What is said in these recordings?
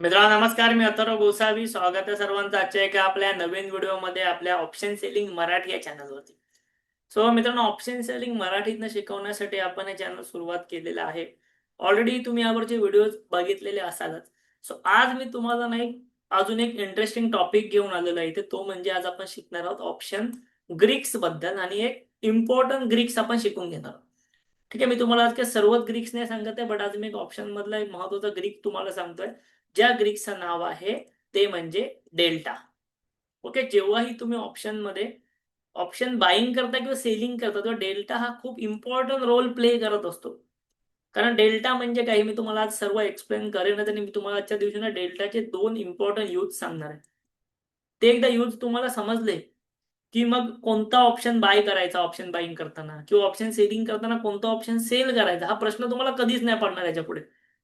मित्रांनो नमस्कार, मी अथर्व गोसावी. स्वागत आहे सर्वांचं आजच्या एका आपल्या नवीन व्हिडिओमध्ये आपल्या ऑप्शन सेलिंग मराठी या चॅनलवरती. सो मित्रांनो, ऑप्शन सेलिंग मराठीतनं शिकवण्यासाठी आपण हे चॅनल सुरुवात केलेलं आहे. ऑलरेडी तुम्ही यावरचे व्हिडिओ बघितलेले असालच. सो आज मी तुम्हाला नाही अजून एक इंटरेस्टिंग टॉपिक घेऊन आलेलो आहे. तो म्हणजे आज आपण शिकणार आहोत ऑप्शन ग्रीक्स बद्दल आणि एक इम्पॉर्टंट ग्रीक्स आपण शिकून घेणार आहोत. ठीक आहे, मी तुम्हाला आज काही सर्वच ग्रीक्स नाही सांगत आहे, बट आज मी एक ऑप्शन मधला एक महत्वाचा ग्रीक तुम्हाला सांगतोय. ज्या ग्रीकचं नाव आहे ते म्हणजे डेल्टा. ओके, जेव्हाही तुम्ही ऑप्शन मध्ये ऑप्शन बाईंग करता किंवा सेलिंग करता तेव्हा डेल्टा हा खूप इम्पॉर्टंट रोल प्ले करत असतो. कारण डेल्टा म्हणजे काही मी तुम्हाला आज सर्व एक्सप्लेन करेन आणि मी तुम्हाला आजच्या दिवशी ना डेल्टाचे दोन इम्पॉर्टंट यूज सांगणार आहे. ते एकदा यूज तुम्हाला समजले की मग कोणता ऑप्शन बाय करायचा ऑप्शन बाईंग करताना किंवा ऑप्शन सेलिंग करताना कोणता ऑप्शन सेल करायचा हा प्रश्न तुम्हाला कधीच नाही पडणार याच्या पुढे.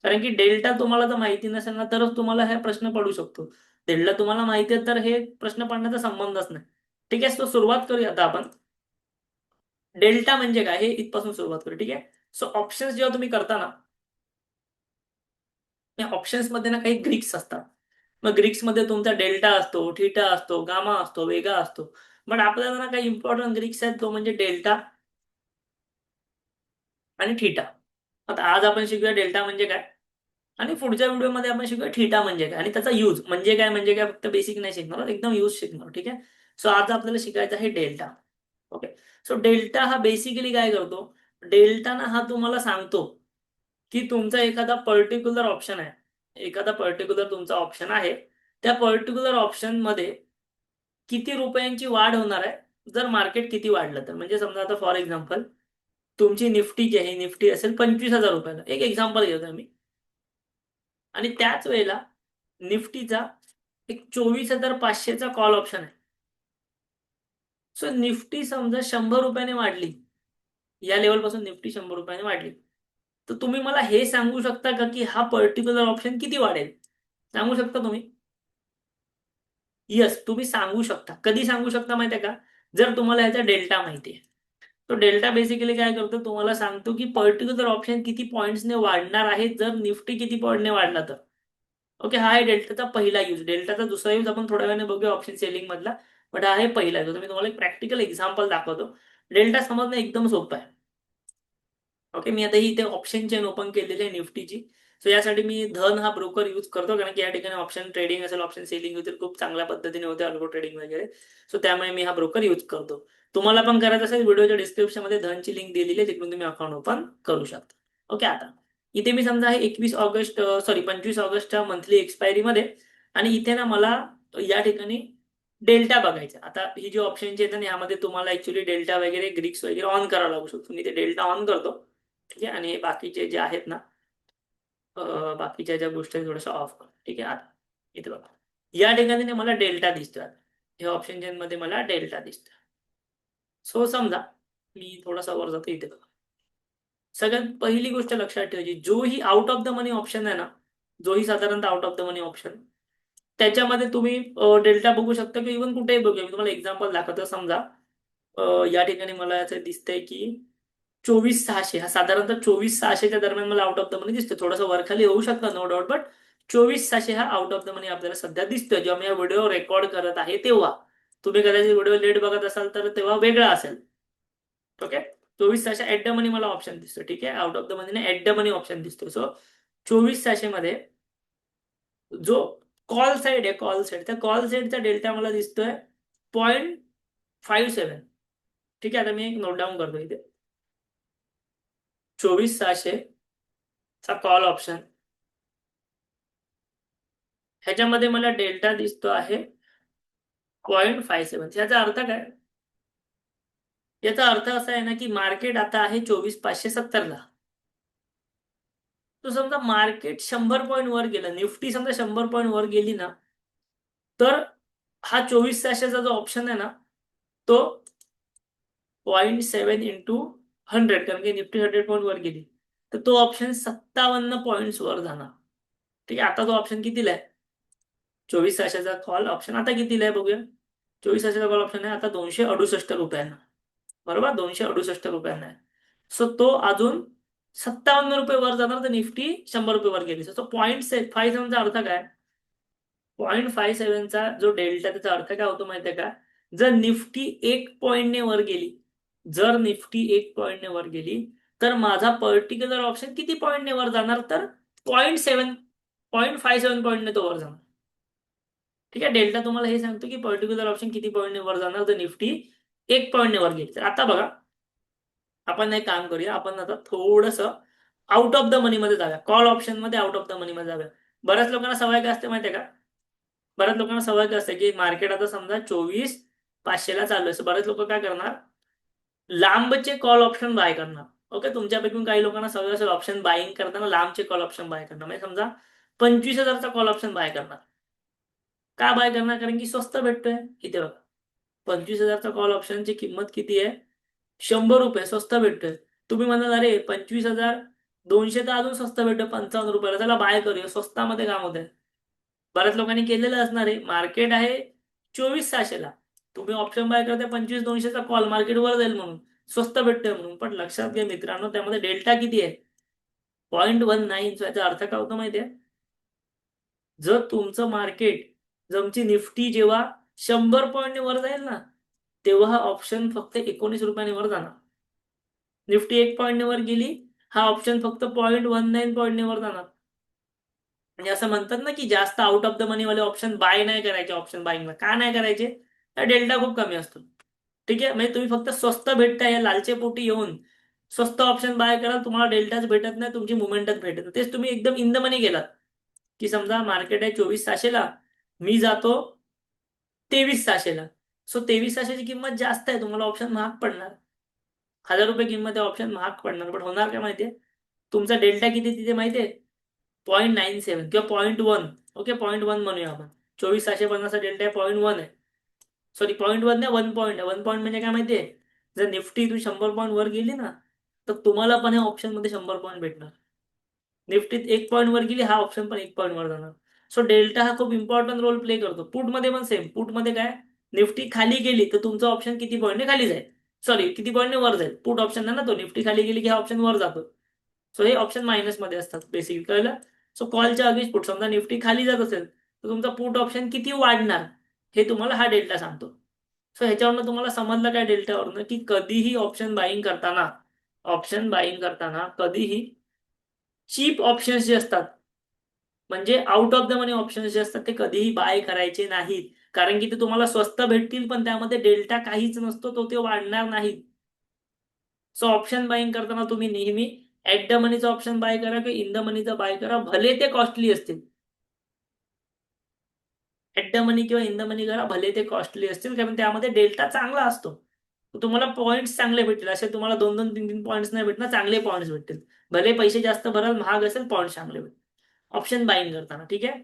कारण की डेल्टा तुम्हाला जर माहिती नसेल ना तरच तुम्हाला हा प्रश्न पडू शकतो. डेल्टा तुम्हाला माहिती आहे तर हे प्रश्न पडण्याचा संबंधच नाही. ठीक आहे, तो सुरुवात करूया आता आपण. डेल्टा म्हणजे काय हे इथपासून सुरुवात करू. ठीक आहे, सो ऑप्शन्स जेव्हा तुम्ही करता ना, या ऑप्शन्स मध्ये ना काही ग्रीक्स असतात. मग ग्रीक्स मध्ये तुमचा डेल्टा असतो, थीटा असतो, गामा असतो, वेगा असतो. बट आपल्याला ना काही इम्पॉर्टंट ग्रीक्स आहेत, तो म्हणजे डेल्टा आणि थीटा. आता आज आपण शिकूया डेल्टा म्हणजे काय आणि पुढच्या व्हिडिओमध्ये आपण शिकूया थीटा म्हणजे काय आणि त्याचा यूज म्हणजे काय फक्त बेसिक नाही शिकणार, एकदम यूज शिकणार. ठीक आहे, सो आज आपल्याला शिकायचं आहे डेल्टा. ओके, सो डेल्टा हा बेसिकली काय करतो. डेल्टा ना हा तुम्हाला सांगतो की तुमचा एखादा पर्टिक्युलर ऑप्शन आहे, एखादा पर्टिक्युलर तुमचा ऑप्शन आहे, त्या पर्टिक्युलर ऑप्शन मध्ये किती रुपयांची वाढ होणार आहे जर मार्केट किती वाढलं तर. म्हणजे समजा आता फॉर एक्झाम्पल तुमची निफ्टी जी आहे, निफ्टी असेल 25,000 रुपयाला, एक एक्झाम्पल घेतो मी. आणि त्याच वेळेला निफ्टीचा एक 24,500चा कॉल ऑप्शन आहे. सो निफ्टी समजा 100 रुपयाने वाढली, या लेवल पासून निफ्टी 100 रुपयाने वाढली, तर तुम्ही मला हे सांगू शकता का की हा पर्टिक्युलर ऑप्शन किती वाढेल? सांगू शकता तुम्ही? येस, तुम्ही सांगू शकता. कधी सांगू शकता माहिती आहे का? जर तुम्हाला याचा डेल्टा माहिती आहे. तो डेल्टा बेसिकली काय करतो, तुम्हाला सांगतो की पर्टिक्युलर ऑप्शन किती पॉईंट्सने वाढणार आहे जर निफ्टी किती पॉईंटने वाढला तर. ओके, हा आहे डेल्टाचा पहिला यूज. डेल्टाचा दुसरा यूज आपण थोड्या वेळाने बघूया ऑप्शन सेलिंग मधला. बट हा आहे पहिला यूज. मी तुम्हाला एक प्रॅक्टिकल एक्झाम्पल दाखवतो. डेल्टा समजणं एकदम सोपं आहे. ओके, मी आता ही इथे ऑप्शन चेन ओपन केलेली आहे निफ्टीची. सो यासाठी मी धन हा ब्रोकर यूज करतो, कारण की या ठिकाणी ऑप्शन ट्रेडिंग असेल, ऑप्शन सेलिंग असेल, खूप चांगल्या पद्धतीने होते अल्गो ट्रेडिंग वगैरे. सो त्यामुळे मी हा ब्रोकर यूज करतो. तुम्हाला पण करायचं असेल, व्हिडिओच्या डिस्क्रिप्शन मध्ये धनची लिंक दिलेली आहे, तिकडून तुम्ही अकाउंट ओपन करू शकता. ओके, आता इथे मी समजा आहे 25 ऑगस्टच्या मंथली एक्सपायरी मध्ये, आणि इथे ना मला या ठिकाणी डेल्टा बघायचा. आता ही जी ऑप्शनची आहेत ना, यामध्ये तुम्हाला ऍक्च्युली डेल्टा वगैरे ग्रीक्स वगैरे ऑन करावं लागू शकतो. मी ते डेल्टा ऑन करतो. ठीक आहे, आणि बाकीचे जे आहेत ना, बाकीच्या ज्या गोष्टी थोडस ऑफ कर. ठीक आहे, आता इथे बघा, या ठिकाणी मला डेल्टा दिसतोय. हे ऑप्शन चेन मध्ये मला डेल्टा दिसतोय. सो समजा मी थोडासा वर जातो, इथे बघा. सगळ्यात पहिली गोष्ट लक्षात ठेवायची, जो ही out of the money option आहे ना, जो ही साधारणतः out of the money option, त्याच्यामध्ये तुम्ही डेल्टा बघू शकता की इव्हन कुठेही बघूया. मी तुम्हाला एक्झाम्पल दाखवतो. समजा या ठिकाणी मला याचं दिसतंय की 24,600, हा साधारणतः 24,600च्या दरम्यान मला आउट ऑफ द मनी दिसतोय. थोडंसं वरखाली होऊ शकतं, नो डाऊट, बट 24,600 हा आउट ऑफ द मनी आपल्याला सध्या दिसतोय जेव्हा मी हा व्हिडिओ रेकॉर्ड करत आहे तेव्हा. तुम्ही कदाचित व्हिडिओ लेट बघत असाल तर तेव्हा वेगळा असेल. ओके, 24,600 ऍट द मनी मला ऑप्शन दिसतो. ठीक आहे, out of the money at the money option दिसतो. सो 24,600 मध्ये जो कॉल साईड आहे, कॉल साईड, त्या कॉल साईडचा डेल्टा मला दिसतोय 0.57. ठीक आहे, आता मी एक नोट डाऊन करतो इथे. 24,600 चा कॉल ऑप्शन, ह्याच्यामध्ये मला डेल्टा दिसतो आहे 0.57. याचा अर्थ काय? याचा अर्थ असा आहे ना की मार्केट आता आहे 24,570ला. तो समजा मार्केट 100 पॉईंट वर गेलं, निफ्टी समजा 100 पॉईंट वर गेली ना, तर हा 24,600चा जो ऑप्शन आहे ना, तो 0.7 इंटू 100, कारण की निफ्टी 100 पॉईंट वर गेली, तर तो ऑप्शन 57 पॉईंट्स वर जाणार. ठीक आहे, आता तो ऑप्शन कितीला आहे? 24,600चा कॉल ऑप्शन आता कितीला आहे बघूया. 24,600चा कॉल ऑप्शन आहे आता 268 रुपयांना. बरोबर, 268 रुपयांना आहे. सो तो अजून 57 रुपये वर जाणार, तर निफ्टी 100 रुपये वर गेली. सो 0.57चा अर्थ काय? 0.57चा जो डेल्टा, त्याचा अर्थ काय होतो माहितीये का? जर निफ्टी 1 पॉईंटने वर गेली, जर निफ्टी 1 पॉईंटने वर गेली, तर माझा पर्टिक्युलर ऑप्शन किती पॉईंटने वर जाणार? तर 0.57 तो वर जाणार. ठीक आहे, डेल्टा तुम्हाला हे सांगतो की पर्टिक्युलर ऑप्शन किती पॉईंटने वर जाणार जर निफ्टी 1 पॉईंटने वर गेली. तर आता बघा, आपण एक काम करूया, आपण आता थोडस आउट ऑफ द मनी मध्ये जाऊया, कॉल ऑप्शन मध्ये आउट ऑफ द मनी मध्ये जाऊया. बऱ्याच लोकांना सवय काय असते माहितीये का? बऱ्याच लोकांना सवय काय असते की मार्केट आता समजा 24,500 चालू आहे, बरेच लोक काय करणार? लांबचे कॉल ऑप्शन बाय करणार. ओके, तुमच्यापैकी काही लोकांना सवय असेल ऑप्शन बाईंग करताना लांबचे कॉल ऑप्शन बाय करणार, म्हणजे समजा 25,000चा कॉल ऑप्शन बाय करणार. का बाय करणार? कारण की स्वस्त भेटतोय. इथे बघा, 25,000चा कॉल ऑप्शनची किंमत किती आहे? 100 रुपये, स्वस्त भेटतोय. तुम्ही म्हणाल अरे 25,200 तर अजून स्वस्त भेटतं 55 रुपयाला, त्याला बाय करूया, स्वस्तामध्ये काम होत आहे. बऱ्याच लोकांनी केलेलं असणार आहे. मार्केट आहे 24,600ला, तुम्ही ऑप्शन बाय करताय 25,200चा कॉल, मार्केट वर जाईल म्हणून, स्वस्त भेटतोय म्हणून. पण लक्षात घ्या मित्रांनो, त्यामध्ये डेल्टा किती आहे? 0.19. याचा अर्थ काय होतो माहितीये? जर तुमचं मार्केट, तुमची निफ्टी जेव्हा 100 पॉईंटने वर जाईल ना, तेव्हा हा ऑप्शन फक्त 19 रुपयाने वर जाणार. निफ्टी 1 पॉईंटने वर गेली, हा ऑप्शन फक्त 0.19 पॉईंटने वर जाणार. म्हणजे असं म्हणतात ना की जास्त आउट ऑफ द मनी वाले ऑप्शन बाय नाही करायचे. ऑप्शन बाईंगला का नाही करायचे? तर डेल्टा खूप कमी असतो. ठीक आहे, म्हणजे तुम्ही फक्त स्वस्त भेटताय या लालचे पोटी येऊन स्वस्त ऑप्शन बाय करा, तुम्हाला डेल्टाच भेटत नाही, तुमची मुवमेंटच भेटत नाही. तेच तुम्ही एकदम इन द मनी गेलात, की समजा मार्केट आहे 24,600ला, मी जातो 23,600ला. सो 23,600ची किंमत जास्त आहे, तुम्हाला ऑप्शन महाग पडणार. 1,000 रुपये किंमत आहे, ऑप्शन महाग पडणार. पण होणार काय माहितीये? तुमचा डेल्टा किती तिथे माहितीये? 0.97 किंवा 0.1. ओके, 0.1 म्हणूया आपण. 24,650चा डेल्टा आहे, 0.1 आहे. सॉरी, 0.1 नाही, 1 पॉईंट आहे. 1 पॉईंट म्हणजे काय माहितीये? जर निफ्टी तू 100 पॉईंट वर गेली ना, तर तुम्हाला पण या ऑप्शन मध्ये 100 पॉईंट भेटणार. निफ्टीत 1 पॉईंट वर गेली, हा ऑप्शन पण 1 पॉईंट वर जाणार. सो डेल्टा हा खूप इम्पॉर्टंट रोल प्ले करतो. पुट मध्ये पण सेम. पुट मध्ये काय? निफ्टी खाली गेली तर तुमचं ऑप्शन किती पॉईंटने खाली जाईल, सॉरी किती पॉईंटने वर जाईल. पुट ऑप्शन आहे ना तो, निफ्टी खाली गेली की हा ऑप्शन वर जातो. सो हे ऑप्शन मायनस मध्ये असतात बेसिकली, कळलं? सो कॉलच्या अगेन्स्ट पुट, समजा निफ्टी खाली जात असेल तर तुमचा पुट ऑप्शन किती वाढणार, हे तुम्हाला हा डेल्टा सांगतो. सो ह्याच्यावरनं तुम्हाला समजलं काय डेल्टावरनं, की कधीही ऑप्शन बाईंग करताना कधीही चीप ऑप्शन्स जे असतात, म्हणजे out of the money options जे असतात, ते कधीही बाय करायचे नाहीत. कारण की ते तुम्हाला स्वस्त भेटतील, पण त्यामध्ये डेल्टा काहीच नसतो, तो ते वाढणार नाही. सो ऑप्शन बाईंग करताना तुम्ही नेहमी ऍट द मनीचा ऑप्शन बाय करा किंवा इन द मनीचा बाय करा, भले ते कॉस्टली असतील. ऍट द मनी किंवा इन द मनी करा, भले ते कॉस्टली असतील, कारण त्यामध्ये डेल्टा चांगला असतो. तुम्हाला पॉईंट्स चांगले भेटतील. असे तुम्हाला 2-2, 3-3 पॉईंट्स नाही भेटणार, चांगले पॉईंट्स भेटतील. भले पैसे जास्त भराल, महाग असेल, पॉईंट्स चांगले भेटतील ऑप्शन बाईंग करताना. ठीक आहे,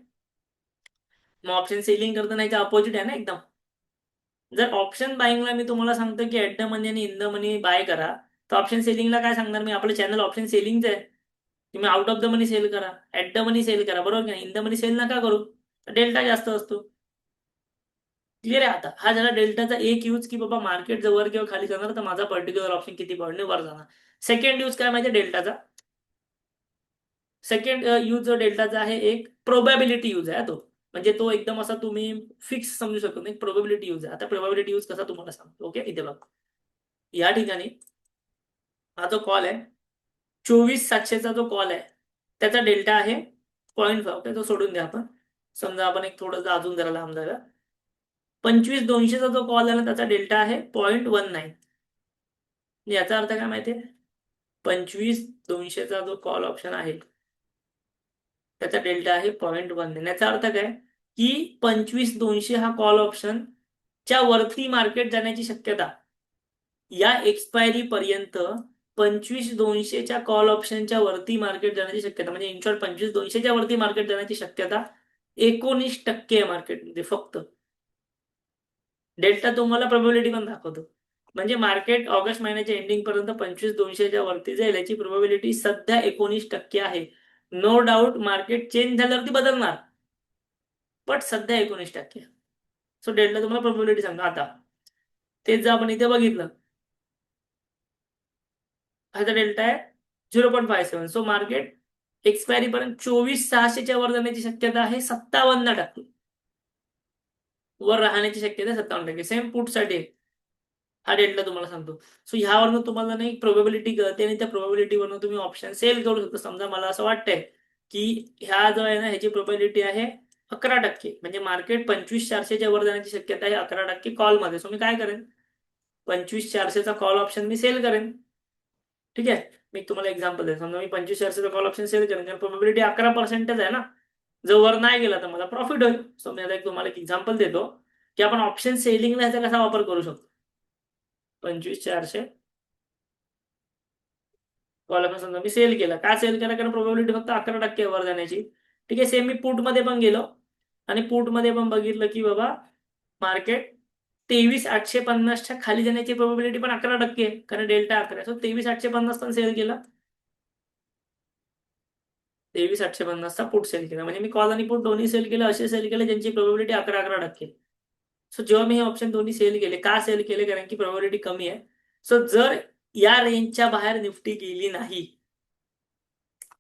मग ऑप्शन सेलिंग करताना याच्या अपोजिट आहे ना एकदम. जर ऑप्शन बाईंगला मी तुम्हाला सांगतो की ऍट द मनी आणि इन द मनी बाय करा, तर ऑप्शन सेलिंगला काय सांगणार मी? आपलं चॅनल ऑप्शन सेलिंगचं आहे, तुम्ही out of the money sell करा, ऍट द मनी सेल करा, बरोबर का? इन द मनी सेल नका करू, डेल्टा जास्त असतो. क्लिअर आहे? आता हा झाला डेल्टाचा एक यूज, की बाबा मार्केट जर वर किंवा खाली जाणार तर माझा पर्टिक्युलर ऑप्शन किती पॉईंटने वर जाणार. सेकंड यूज काय माहिती डेल्टाचा? सेकंड यूज जो डेल्टाचा आहे, एक प्रोबॅबिलिटी यूज आहे तो. म्हणजे तो एकदम असा तुम्ही फिक्स समजू शकतो नाही, प्रोबॅबिलिटी यूज आहे. आता प्रोबॅबिलिटी यूज कसा तुम्हाला सांगतो. ओके, इथे बघा, या ठिकाणी हा जो कॉल आहे 24,700चा जो कॉल आहे, त्याचा डेल्टा आहे 0.5. ओके, तो सोडून द्या आपण. समजा आपण एक थोडं अजून जरा लांब जाऊया. 25,200चा जो कॉल आहे ना, त्याचा डेल्टा आहे 0.19. याचा अर्थ काय माहितीये? 25,200चा जो कॉल ऑप्शन आहे, त्याचा डेल्टा आहे 0.1. याचा अर्थ काय? की 25,200 हा कॉल ऑप्शन च्या वरती मार्केट जाण्याची शक्यता, या एक्सपायरी पर्यंत 25,200च्या कॉल ऑप्शनच्या वरती मार्केट जाण्याची शक्यता, म्हणजे इन शॉर्ट 25,200च्या वरती मार्केट जाण्याची शक्यता 19% आहे मार्केटमध्ये फक्त. डेल्टा तुम्हाला प्रोबॅबिलिटी पण दाखवतो. म्हणजे मार्केट ऑगस्ट महिन्याच्या एंडिंग पर्यंत 25,200च्या वरती जाईल, याची प्रोबॅबिलिटी सध्या 19% आहे. नो डाऊट मार्केट चेंज झाल्यावरती बदलणार, बट सध्या 19%. सो डेल्टा तुम्हाला प्रोबॅबिलिटी सांगा. आता तेच जर आपण इथे बघितलं, ह्याचा डेल्टा आहे 0.57. सो मार्केट एक्सपायरी पर्यंत 24,600च्या वर जाण्याची शक्यता आहे 57%. वर राहण्याची शक्यता 57%. सेम पुटसाठी आहे. हा डेल्टा तुम्हाला सांगतो. सो ह्यावरनं तुम्हाला नाही प्रोबॅबिलिटी कळते आणि त्या प्रोबॅबिलिटीवरनं तुम्ही ऑप्शन सेल करू शकता. समजा मला असं वाटतंय की ह्या जो आहे ना ह्याची प्रोबॅबिलिटी आहे 11%, म्हणजे मार्केट 25,400च्या वर जाण्याची शक्यता आहे 11% कॉलमध्ये. सो मी काय करेन, 25,400चा कॉल ऑप्शन मी सेल करेन. ठीक आहे, मी तुम्हाला एक्झाम्पल देतो. समजा मी 25,400चा कॉल ऑप्शन सेल करेन, कारण प्रोबॅबिलिटी 11%च आहे ना. जर वर नाही गेला तर मला प्रॉफिट होईल. सो मी आता तुम्हाला एक एक्झाम्पल देतो की आपण ऑप्शन सेलिंगला ह्याचा कसा वापर करू शकतो. 25,400 कॉल ऑप्शन समजा मी सेल केला. का सेल केला, कारण प्रोबॅबिलिटी फक्त 11% वर जाण्याची. ठीक आहे, सेम मी पुट मध्ये पण गेलो आणि पुट मध्ये पण बघितलं की बाबा मार्केट 23,850च्या खाली जाण्याची प्रोबॅबिलिटी पण 11% आहे, कारण डेल्टा 11. सो 23,850 पण सेल केला, 23,850चा पुट सेल केला. म्हणजे मी कॉल आणि पुट दोन्ही सेल केले, असे सेल केले ज्यांची प्रोबॅबिलिटी 11%. सो जेव्हा मी हे ऑप्शन दोन्ही सेल केले, का सेल केले, कारण की प्रोबॅबिलिटी कमी आहे. सो जर या रेंजच्या बाहेर निफ्टी गेली नाही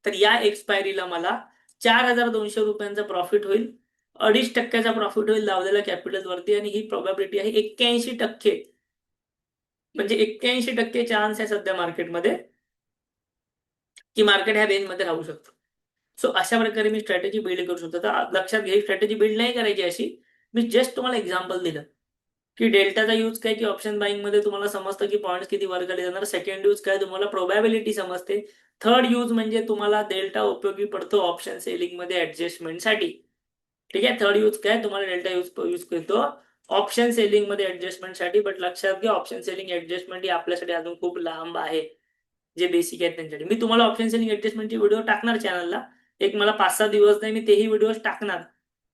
तर या एक्सपायरीला मला 4,200 रुपयांचा प्रॉफिट होईल. 2.5% प्रॉफिट होईल लावलेल्या कॅपिटल वरती, आणि ही प्रोबॅबिलिटी आहे 81%. म्हणजे 81% चान्स आहे सध्या मार्केटमध्ये की मार्केट ह्या रेंजमध्ये राहू शकतो. सो अशा प्रकारे मी स्ट्रॅटेजी बिल्ड करू शकतो. तर लक्षात घ्या, स्ट्रॅटेजी बिल्ड नाही करायची अशी. मी जस्ट तुम्हाला एक्झाम्पल दिलं की डेल्टाचा यूज काय, की ऑप्शन बाईंग मध्ये तुम्हाला समजतं की पॉईंट्स किती वर खाली जाणार. सेकंड यूज काय, तुम्हाला प्रोबॅबिलिटी समजते. थर्ड यूज म्हणजे तुम्हाला डेल्टा उपयोगी पडतो ऑप्शन सेलिंग मध्ये ऍडजस्टमेंटसाठी. ठीक आहे, थर्ड यूज काय, तुम्हाला डेल्टा यूज करतो ऑप्शन सेलिंग मध्ये ऍडजस्टमेंटसाठी. बट लक्षात घ्या, ऑप्शन सेलिंग ऍडजस्टमेंट ही आपल्यासाठी अजून खूप लांब आहे. जे बेसिक आहेत त्यांच्यासाठी मी तुम्हाला ऑप्शन सेलिंग ऍडजस्टमेंटची व्हिडिओ टाकणार चॅनलला. एक मला 5-6 दिवस नाही, मी तेही व्हिडिओ टाकणार.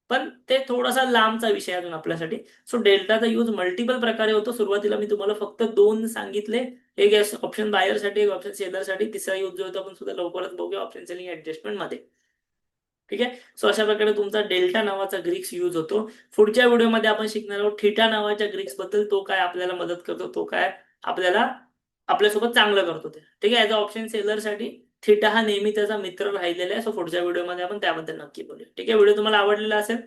पण ते थोडासा लांबचा विषय अजून आपल्यासाठी. सो डेल्टाचा यूज मल्टिपल प्रकारे होतो. सुरुवातीला मी तुम्हाला फक्त 2 सांगितले, एक ऑप्शन बायरसाठी, एक ऑप्शन सेलरसाठी. तिसरा यूज जो होतो आपण सुद्धा लवकरच बघूया ऑप्शन सेलिंग ऍडजस्टमेंट मध्ये. ठीक आहे, सो अशा प्रकारे तुमचा डेल्टा नावाचा ग्रीक्स यूज होतो. पुढच्या व्हिडिओमध्ये आपण शिकणार आहोत थीटा नावाच्या ग्रीक्स बद्दल. तो काय आपल्याला मदत करतो, तो काय आपल्याला आपल्यासोबत चांगलं करतो ते. ठीक आहे, ऍज अ ऑप्शन सेलरसाठी थीटा हा नेहमी त्याचा मित्र राहिलेला आहे. सो पुढच्या व्हिडिओमध्ये आपण त्याबद्दल नक्की बोलूया. ठीक आहे, व्हिडिओ तुम्हाला आवडलेला असेल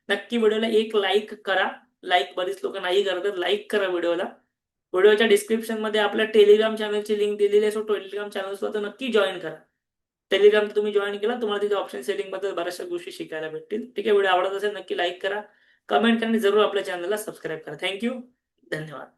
नक्की व्हिडिओला एक लाईक करा. लाईक बरीच लोक नाही करतात, लाईक करा व्हिडिओला. व्हिडिओच्या डिस्क्रिप्शन मध्ये आपल्या टेलिग्राम चॅनलची लिंक दिलेली आहे. सो टेलिग्राम चॅनल सुद्धा नक्की जॉईन करा. टेलिग्राम तुम्ही जॉईन केला, तुम्हाला तिथे ऑप्शन सेलिंग बद्दल बऱ्याचशा गोष्टी शिकायला भेटतील. ठीक आहे, व्हिडिओ आवडत असेल नक्की लाईक करा, कमेंट करा आणि जरूर आपल्या चॅनलला सबस्क्राईब करा. थँक्यू, धन्यवाद.